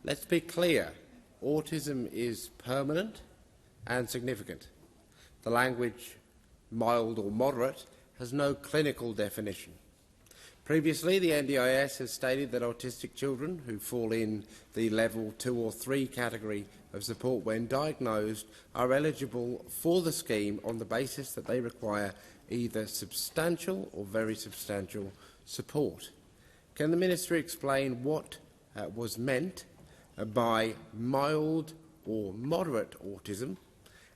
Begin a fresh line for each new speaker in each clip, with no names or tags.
Let's be clear, autism is permanent and significant. The language mild or moderate has no clinical definition. Previously, the NDIS has stated that autistic children who fall in the level 2 or 3 category of support when diagnosed are eligible for the scheme on the basis that they require either substantial or very substantial support. Can the Minister explain what was meant by mild or moderate autism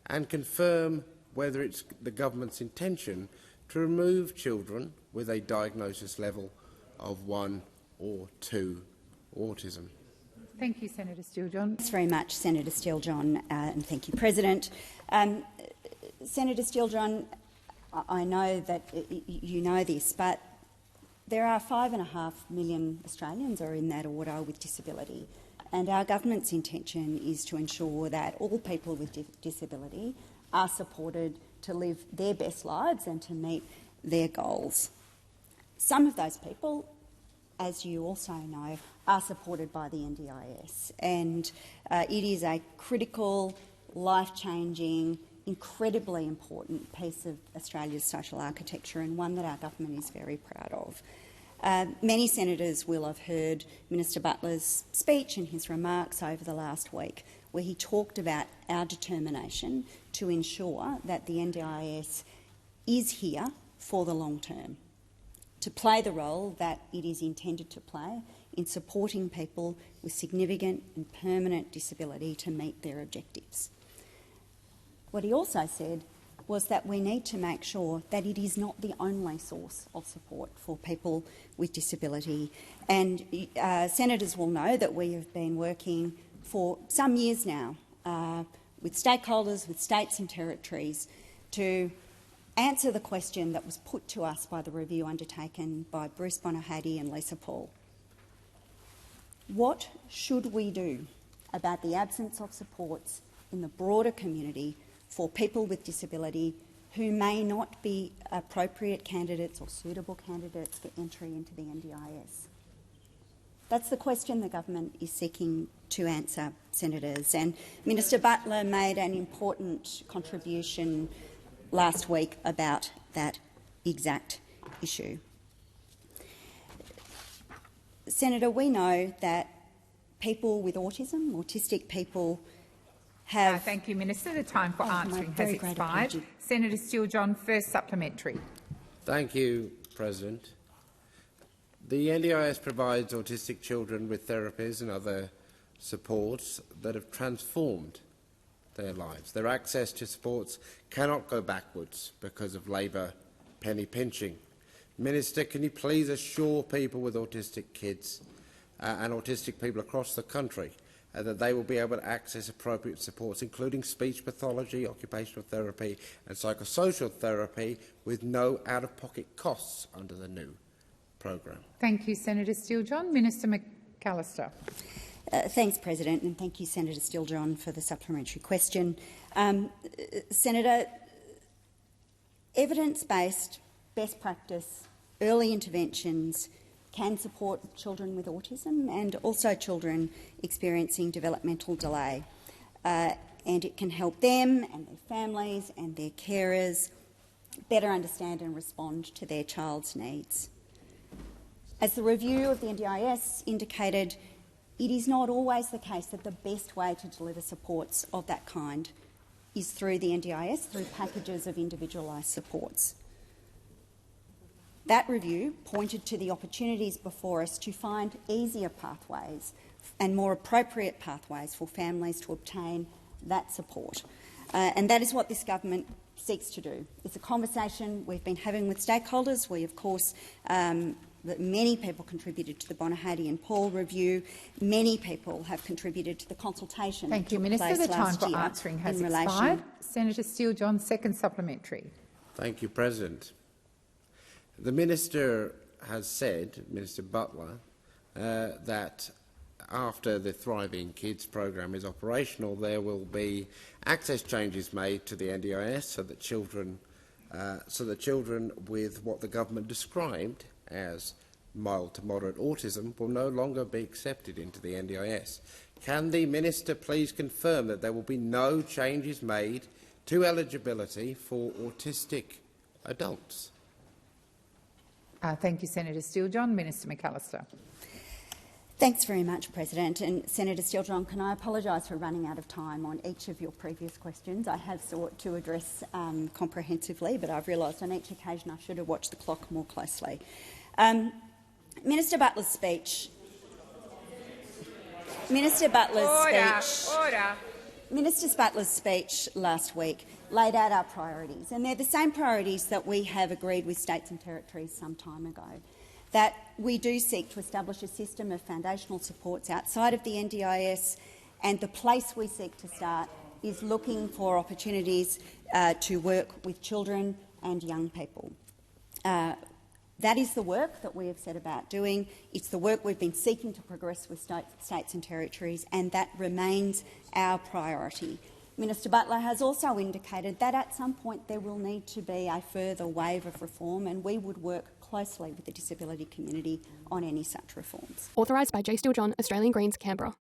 and confirm whether it's the government's intention to remove children with a diagnosis level of 1 or 2 autism?
Thank you, Senator Steele-John.
Thanks very much, Senator Steele-John, and thank you, President. Senator Steele-John, I know that you know this, but there are 5.5 million Australians are in that order with disability, and our government's intention is to ensure that all people with disability are supported to live their best lives and to meet their goals. Some of those people, as you also know, are supported by the NDIS, and it is a critical, life-changing, incredibly important piece of Australia's social architecture, and one that our government is very proud of. Many senators will have heard Minister Butler's speech and his remarks over the last week, where he talked about our determination to ensure that the NDIS is here for the long term, to play the role that it is intended to play in supporting people with significant and permanent disability to meet their objectives. What he also said was that we need to make sure that it is not the only source of support for people with disability. And senators will know that we have been working for some years now with stakeholders, with states and territories, to answer the question that was put to us by the review undertaken by Bruce Bonahady and Lisa Paul. What should we do about the absence of supports in the broader community for people with disability who may not be appropriate candidates or suitable candidates for entry into the NDIS? That's the question the government is seeking to answer, senators. And Minister Butler made an important contribution last week about that exact issue. Senator, we know that people with autism, autistic people, have...
thank you, Minister. The time for answering has expired. Senator Steele-John, first supplementary.
Thank you, President. The NDIS provides autistic children with therapies and other supports that have transformed their lives. Their access to supports cannot go backwards because of Labor penny pinching. Minister, can you please assure people with autistic kids and autistic people across the country that they will be able to access appropriate supports, including speech pathology, occupational therapy and psychosocial therapy, with no out-of-pocket costs under the new programme?
Thank you, Senator Steele-John. Minister McAllister.
Thanks, President, and thank you, Senator Steele-John, for the supplementary question. Senator, evidence-based, best practice, early interventions can support children with autism and also children experiencing developmental delay, and it can help them and their families and their carers better understand and respond to their child's needs. As the review of the NDIS indicated, it is not always the case that the best way to deliver supports of that kind is through the NDIS, through packages of individualised supports. That review pointed to the opportunities before us to find easier pathways and more appropriate pathways for families to obtain that support. And that is what this government seeks to do. It's a conversation we've been having with stakeholders. We, of course, that many people contributed to the Bonahady and Paul review. Many people have contributed to the consultation.
Thank you, Minister. The time for answering has expired. Senator Steele-John, second supplementary.
Thank you, President. The Minister has said, Minister Butler, that after the Thriving Kids programme is operational, there will be access changes made to the NDIS so that children with what the government described as mild to moderate autism will no longer be accepted into the NDIS. Can the Minister please confirm that there will be no changes made to eligibility for autistic adults?
Thank you, Senator Steele-John. Minister McAllister.
Thanks very much, President. And Senator Steele-John, can I apologise for running out of time on each of your previous questions? I have sought to address comprehensively, but I've realised on each occasion I should have watched the clock more closely. Minister Butler's speech. Minister Butler's speech last week laid out our priorities, and they're the same priorities that we have agreed with states and territories some time ago. That we do seek to establish a system of foundational supports outside of the NDIS, and the place we seek to start is looking for opportunities to work with children and young people. That is the work that we have set about doing. It's the work we've been seeking to progress with states and territories, and that remains our priority. Minister Butler has also indicated that at some point there will need to be a further wave of reform, and we would work closely with the disability community on any such reforms.
Authorised by J. Steele-John, Australian Greens, Canberra.